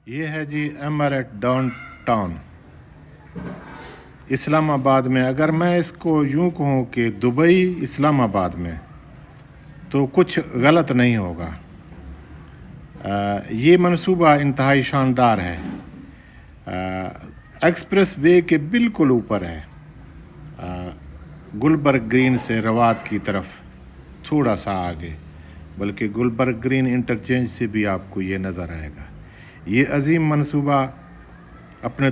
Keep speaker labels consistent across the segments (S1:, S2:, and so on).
S1: ये है जी एमरेट down town Islamabad में। अगर मैं इसको यूं कहूँ कि दुबई इस्लामाबाद में, तो कुछ गलत नहीं होगा। ये मंसूबा इंतहाई शानदार है। एक्सप्रेस वे के बिल्कुल ऊपर है, गुलबर्ग ग्रीन से रवात की तरफ थोड़ा सा आगे, बल्कि गुलबर्ग ग्रीन इंटरचेंज से भी आपको ये नज़र आएगा। ये अजीम मंसूबा अपने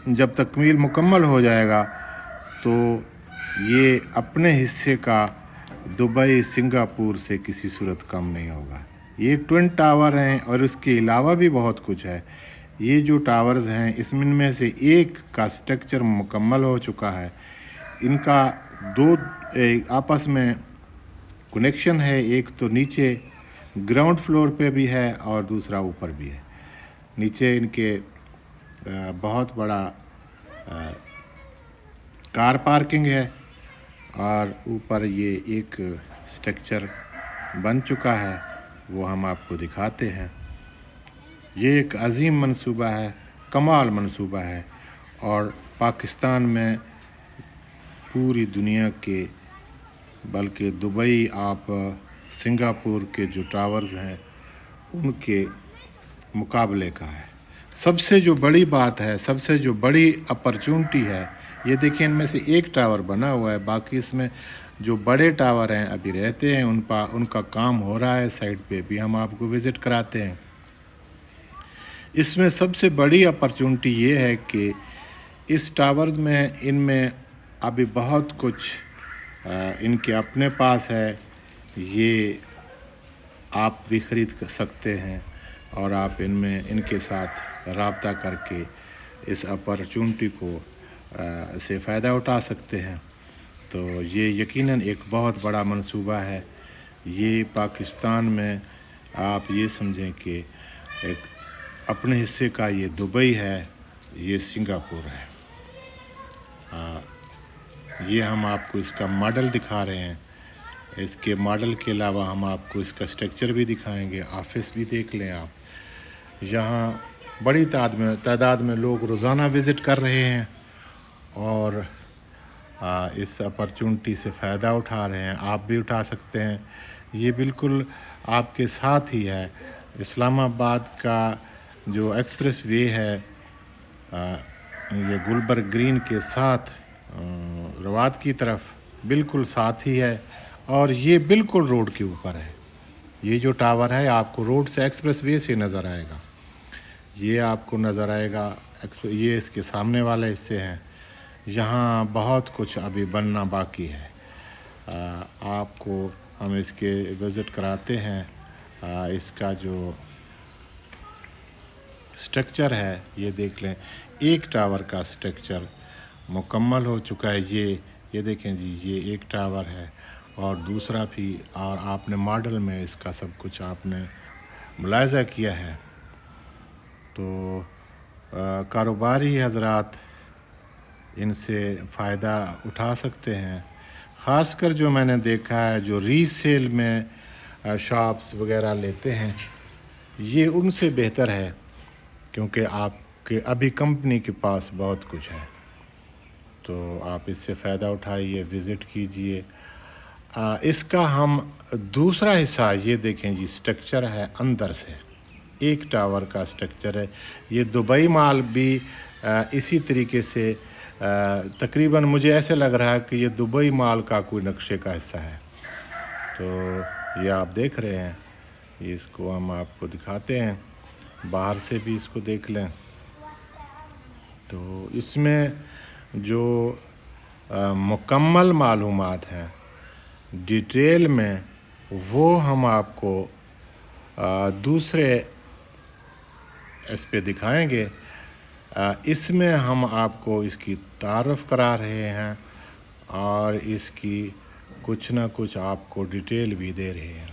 S1: जब तकमील मुकम्मल हो जाएगा तो ये अपने हिस्से का दुबई सिंगापुर से किसी सूरत कम नहीं होगा। ये ट्विन टावर हैं और इसके अलावा भी बहुत कुछ है। ये जो टावर्स हैं इसमें से एक का स्ट्रक्चर मुकम्मल हो चुका है। इनका दो आपस में कनेक्शन है, एक तो नीचे ग्राउंड फ्लोर पे भी है और दूसरा ऊपर भी है। नीचे इनके बहुत बड़ा कार पार्किंग है और ऊपर ये एक स्ट्रक्चर बन चुका है, वो हम आपको दिखाते हैं। ये एक अजीम मंसूबा है, कमाल मंसूबा है और पाकिस्तान में पूरी दुनिया के, बल्कि दुबई आप सिंगापुर के जो टावर्स हैं उनके मुकाबले का है। सबसे जो बड़ी बात है, सबसे जो बड़ी अपॉर्चुनिटी है, ये देखिए इनमें से एक टावर बना हुआ है, बाकी इसमें जो बड़े टावर हैं अभी रहते हैं, उनका काम हो रहा है। साइड पे भी हम आपको विज़िट कराते हैं। इसमें सबसे बड़ी अपॉर्चुनिटी ये है कि इस टावर्स में इनमें अभी बहुत कुछ इनके अपने पास है। ये आप भी ख़रीद सकते हैं और आप इनके साथ राब्ता करके इस अपॉर्चुनिटी को से फ़ायदा उठा सकते हैं। तो ये यकीनन एक बहुत बड़ा मंसूबा है। ये पाकिस्तान में आप ये समझें कि एक अपने हिस्से का ये दुबई है, ये सिंगापुर है। ये हम आपको इसका मॉडल दिखा रहे हैं। इसके मॉडल के अलावा हम आपको इसका स्ट्रक्चर भी दिखाएंगे। ऑफिस भी देख लें आप। यहाँ बड़ी तादाद में लोग रोज़ाना विज़िट कर रहे हैं और इस अपॉर्चुनिटी से फ़ायदा उठा रहे हैं। आप भी उठा सकते हैं। ये बिल्कुल आपके साथ ही है। इस्लामाबाद का जो एक्सप्रेस वे है ये गुलबर्ग ग्रीन के साथ रवात की तरफ बिल्कुल साथ ही है और ये बिल्कुल रोड के ऊपर है। ये जो टावर है आपको रोड से एक्सप्रेस वे से नज़र आएगा। ये आपको नज़र आएगा, ये इसके सामने वाले हिस्से हैं। यहाँ बहुत कुछ अभी बनना बाकी है। आपको हम इसके विज़िट कराते हैं। इसका जो स्ट्रक्चर है ये देख लें। एक टावर का स्ट्रक्चर मुकम्मल हो चुका है। ये देखें जी, ये एक टावर है और दूसरा भी, और आपने मॉडल में इसका सब कुछ आपने मुलाहिज़ा किया है। तो कारोबारी हज़रात इनसे फ़ायदा उठा सकते हैं। ख़ासकर जो मैंने देखा है, जो रीसेल में शॉप्स वग़ैरह लेते हैं, ये उनसे बेहतर है, क्योंकि आपके अभी कंपनी के पास बहुत कुछ है। तो आप इससे फ़ायदा उठाइए, विज़िट कीजिए। इसका हम दूसरा हिस्सा ये देखें जी, स्ट्रक्चर है अंदर से, एक टावर का स्ट्रक्चर है। ये दुबई माल भी इसी तरीके से तकरीबन मुझे ऐसे लग रहा है कि ये दुबई माल का कोई नक्शे का हिस्सा है। तो ये आप देख रहे हैं, इसको हम आपको दिखाते हैं, बाहर से भी इसको देख लें। तो इसमें जो मुकम्मल मालूमात हैं डिटेल में, वो हम आपको दूसरे इस पे दिखाएंगे। इसमें हम आपको इसकी तारुफ़ करा रहे हैं और इसकी कुछ ना कुछ आपको डिटेल भी दे रहे हैं।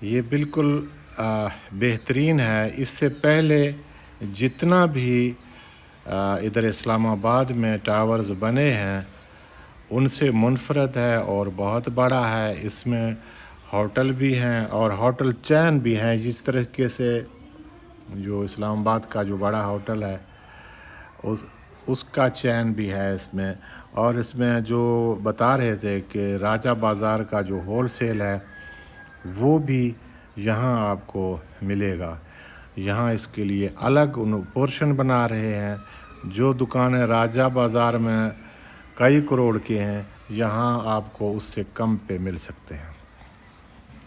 S1: ये बिल्कुल बेहतरीन है। इससे पहले जितना भी इधर इस्लामाबाद में टावर्स बने हैं उनसे मुनफरद है और बहुत बड़ा है। इसमें होटल भी हैं और होटल चैन भी हैं। जिस तरीके से جو اسلام آباد کا جو بڑا ہوٹل ہے اس کا چین بھی ہے اس میں. اور اس میں جو بتا رہے تھے کہ راجہ بازار کا جو ہول سیل ہے وہ بھی یہاں آپ کو ملے گا. یہاں اس کے لیے الگ پورشن بنا رہے ہیں. جو دکانیں راجہ بازار میں کئی کروڑ کے ہیں یہاں آپ کو اس سے کم پہ مل سکتے ہیں.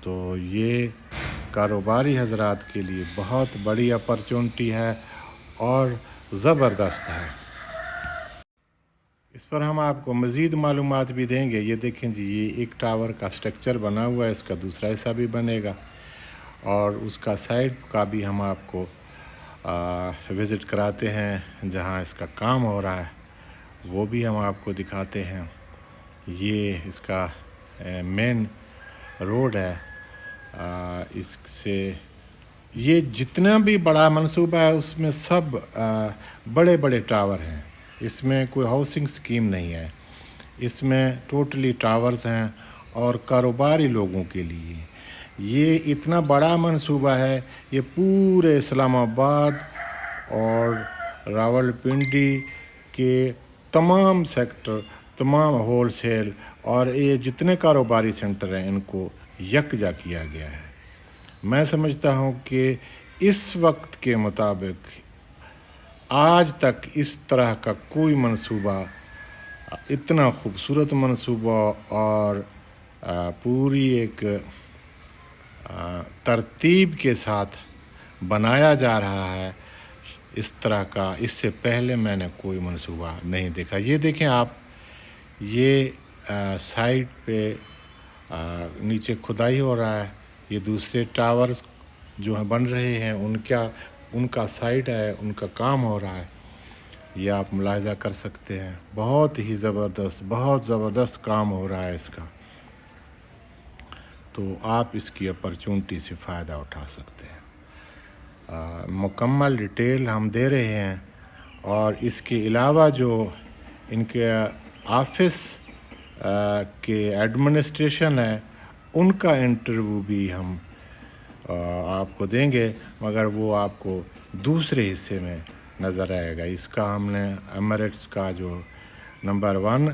S1: تو یہ کاروباری حضرات کے لیے بہت بڑی اپرچونٹی ہے اور زبردست ہے. اس پر ہم آپ کو مزید معلومات بھی دیں گے. یہ دیکھیں جی، یہ ایک ٹاور کا سٹرکچر بنا ہوا ہے، اس کا دوسرا حصہ بھی بنے گا اور اس کا سائڈ کا بھی ہم آپ کو وزٹ کراتے ہیں جہاں اس کا کام ہو رہا ہے، وہ بھی ہم آپ کو دکھاتے ہیں. یہ اس کا مین روڈ ہے. اس سے یہ جتنا بھی بڑا منصوبہ ہے اس میں سب بڑے بڑے ٹاور ہیں. اس میں کوئی ہاؤسنگ سکیم نہیں ہے. اس میں ٹوٹلی ٹاورز ہیں اور کاروباری لوگوں کے لیے. یہ اتنا بڑا منصوبہ ہے، یہ پورے اسلام آباد اور راولپنڈی کے تمام سیکٹر، تمام ہول سیل اور یہ جتنے کاروباری سینٹر ہیں ان کو یکجا کیا گیا ہے. میں سمجھتا ہوں کہ اس وقت کے مطابق آج تک اس طرح کا کوئی منصوبہ، اتنا خوبصورت منصوبہ اور پوری ایک ترتیب کے ساتھ بنایا جا رہا ہے، اس طرح کا اس سے پہلے میں نے کوئی منصوبہ نہیں دیکھا. یہ دیکھیں آپ، یہ سائٹ پہ نیچے کھدائی ہو رہا ہے. یہ دوسرے ٹاورز جو ہیں بن رہے ہیں ان کا سائٹ ہے، ان کا کام ہو رہا ہے. یہ آپ ملاحظہ کر سکتے ہیں. بہت ہی بہت زبردست کام ہو رہا ہے اس کا. تو آپ اس کی اپرچونٹی سے فائدہ اٹھا سکتے ہیں. مکمل ڈیٹیل ہم دے رہے ہیں اور اس کے علاوہ جو ان کے آفس کے ایڈمنسٹریشن ہے ان کا انٹرویو بھی ہم آپ کو دیں گے، مگر وہ آپ کو دوسرے حصے میں نظر آئے گا. اس کا ہم نے ایمریٹس کا جو نمبر 1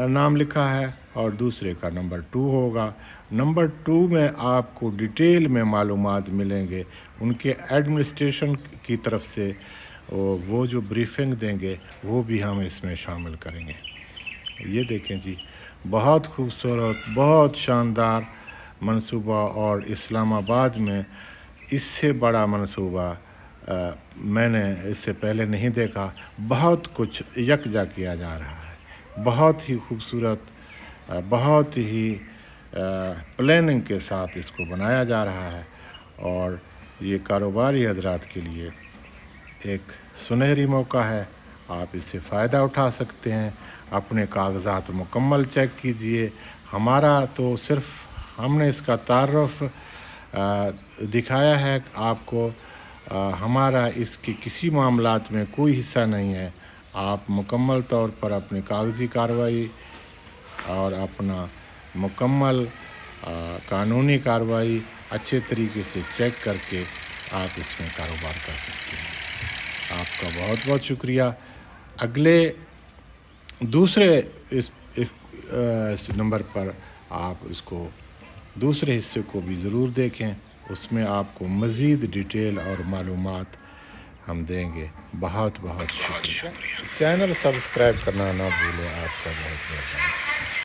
S1: نام لکھا ہے اور دوسرے کا نمبر 2 ہوگا. نمبر 2 میں آپ کو ڈیٹیل میں معلومات ملیں گے. ان کے ایڈمنسٹریشن کی طرف سے وہ جو بریفنگ دیں گے وہ بھی ہم اس میں شامل کریں گے. یہ دیکھیں جی، بہت خوبصورت، بہت شاندار منصوبہ، اور اسلام آباد میں اس سے بڑا منصوبہ میں نے اس سے پہلے نہیں دیکھا. بہت کچھ یکجا کیا جا رہا ہے، بہت ہی خوبصورت، بہت ہی پلاننگ کے ساتھ اس کو بنایا جا رہا ہے. اور یہ کاروباری حضرات کے لیے ایک سنہری موقع ہے. آپ اس سے فائدہ اٹھا سکتے ہیں. اپنے کاغذات مکمل چیک کیجئے. ہمارا تو صرف ہم نے اس کا تعارف دکھایا ہے آپ کو. ہمارا اس کے کسی معاملات میں کوئی حصہ نہیں ہے. آپ مکمل طور پر اپنی کاغذی کارروائی اور اپنا مکمل قانونی کارروائی اچھے طریقے سے چیک کر کے آپ اس میں کاروبار کر سکتے ہیں. آپ کا بہت بہت شکریہ. اگلے دوسرے اس نمبر پر آپ اس کو دوسرے حصے کو بھی ضرور دیکھیں. اس میں آپ کو مزید ڈیٹیل اور معلومات ہم دیں گے. بہت بہت شکریہ. چینل سبسکرائب کرنا نہ بھولیں. آپ کا بہت بہت